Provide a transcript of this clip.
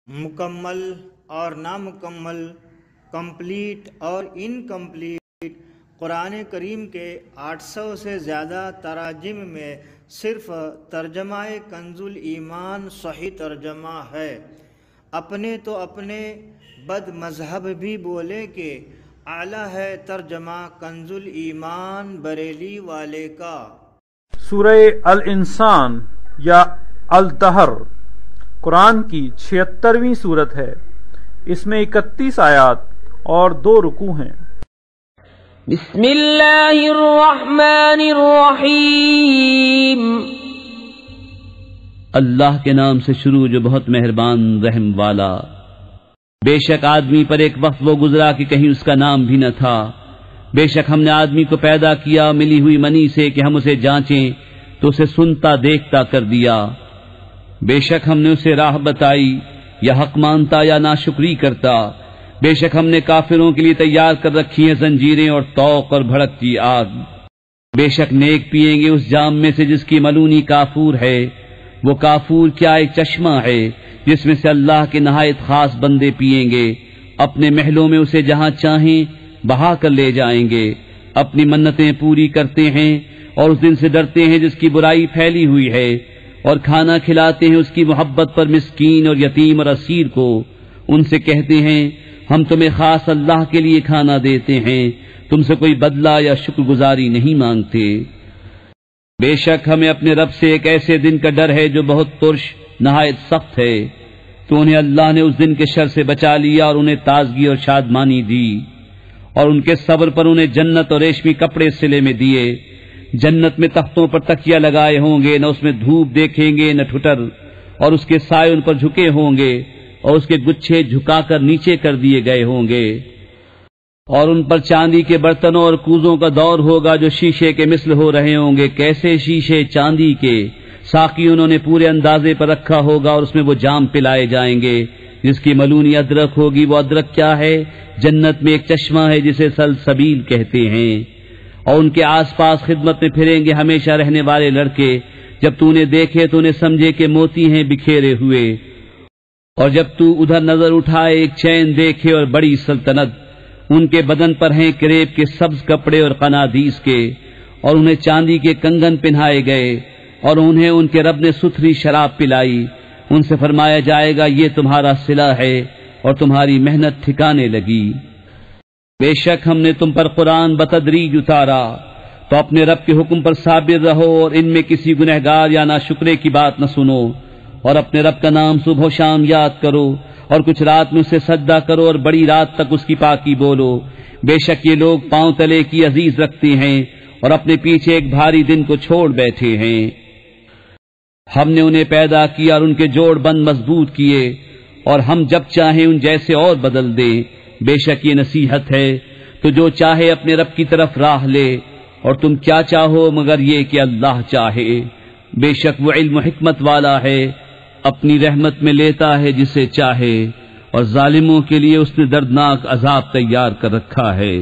مکمل اور نامکمل، کمپلیٹ اور انکمپلیٹ، قرآن کریم کے 800 سے زیادہ تراجم میں صرف ترجمہ کنز الایمان صحیح ترجمہ ہے۔ اپنے تو اپنے بد مذہب بھی بولے کہ اعلیٰ ہے ترجمہ کنز الایمان بریلی والے کا۔ سورہ الانسان یا الدہر قرآن کی 76ویں سورت ہے۔ اس میں 31 آیات اور 2 رکوع ہیں۔ بسم اللہ الرحمن الرحیم۔ اللہ کے نام سے شروع جو بہت مہربان رحم والا۔ بے شک آدمی پر ایک وقت وہ گزرا کہ کہیں اس کا نام بھی نہ تھا۔ بے شک ہم نے آدمی کو پیدا کیا ملی ہوئی منی سے کہ ہم اسے جانچیں تو اسے سنتا دیکھتا کر دیا۔ بے شک ہم نے اسے راہ بتائی، یا حق مانتا یا ناشکری کرتا۔ بے شک ہم نے کافروں کے لیے تیار کر رکھی ہیں زنجیریں اور طوق اور بھڑکتی آگ۔ بے شک نیک پیئیں گے اس جام میں سے جس کی ملونی کافور ہے۔ وہ کافور کیا ایک چشمہ ہے جس میں سے اللہ کے نہایت خاص بندے پیئیں گے۔ اپنے محلوں میں اسے جہاں چاہیں بہا کر لے جائیں گے۔ اپنی منتیں پوری کرتے ہیں اور اس دن سے ڈرتے ہیں جس کی برائی پھیلی ہوئی ہے، اور کھانا کھلاتے ہیں اس کی محبت پر مسکین اور یتیم اور اسیر کو۔ ان سے کہتے ہیں ہم تمہیں خاص اللہ کے لیے کھانا دیتے ہیں، تم سے کوئی بدلہ یا شکر گزاری نہیں مانگتے۔ بے شک ہمیں اپنے رب سے ایک ایسے دن کا ڈر ہے جو بہت ترش نہایت سخت ہے، تو انہیں اللہ نے اس دن کے شر سے بچا لیا اور انہیں تازگی اور شادمانی دی، اور ان کے صبر پر انہیں جنت اور ریشمی کپڑے سلے میں دیے۔ جنت میں تختوں پر تکیہ لگائے ہوں گے، نہ اس میں دھوپ دیکھیں گے نہ ٹھٹر، اور اس کے سائے ان پر جھکے ہوں گے، اور اس کے گچھے جھکا کر نیچے کر دیے گئے ہوں گے۔ اور ان پر چاندی کے برتنوں اور کوزوں کا دور ہوگا جو شیشے کے مثل ہو رہے ہوں گے۔ کیسے شیشے چاندی کے، ساقی انہوں نے پورے اندازے پر رکھا ہوگا، اور اس میں وہ جام پلائے جائیں گے جس کی ملونی ادرک ہوگی۔ وہ ادرک کیا ہے؟ جنت میں ایک چشمہ ہے جسے سلسبیل کہتے ہیں۔ اور ان کے آس پاس خدمت میں پھریں گے ہمیشہ رہنے والے لڑکے، جب تو انہیں دیکھے تو انہیں سمجھے کہ موتی ہیں بکھیرے ہوئے، اور جب تو ادھر نظر اٹھائے ایک چین دیکھے اور بڑی سلطنت۔ ان کے بدن پر ہیں کریب کے سبز کپڑے اور قنادیس کے، اور انہیں چاندی کے کنگن پہنائے گئے، اور انہیں ان کے رب نے ستھری شراب پلائی۔ ان سے فرمایا جائے گا یہ تمہارا صلہ ہے اور تمہاری محنت ٹھکانے لگی۔ بے شک ہم نے تم پر قرآن بتدریج اتارا، تو اپنے رب کے حکم پر صابر رہو، اور ان میں کسی گنہگار یا ناشکرے کی بات نہ سنو، اور اپنے رب کا نام صبح و شام یاد کرو، اور کچھ رات میں اسے سجدہ کرو اور بڑی رات تک اس کی پاکی بولو۔ بے شک یہ لوگ پاؤں تلے کی عزیز رکھتے ہیں، اور اپنے پیچھے ایک بھاری دن کو چھوڑ بیٹھے ہیں۔ ہم نے انہیں پیدا کیا اور ان کے جوڑ بند مضبوط کیے، اور ہم جب چاہیں ان جیسے اور بدل دیں۔ بے شک یہ نصیحت ہے، تو جو چاہے اپنے رب کی طرف راہ لے، اور تم کیا چاہو مگر یہ کہ اللہ چاہے۔ بے شک وہ علم و حکمت والا ہے، اپنی رحمت میں لیتا ہے جسے چاہے، اور ظالموں کے لیے اس نے دردناک عذاب تیار کر رکھا ہے۔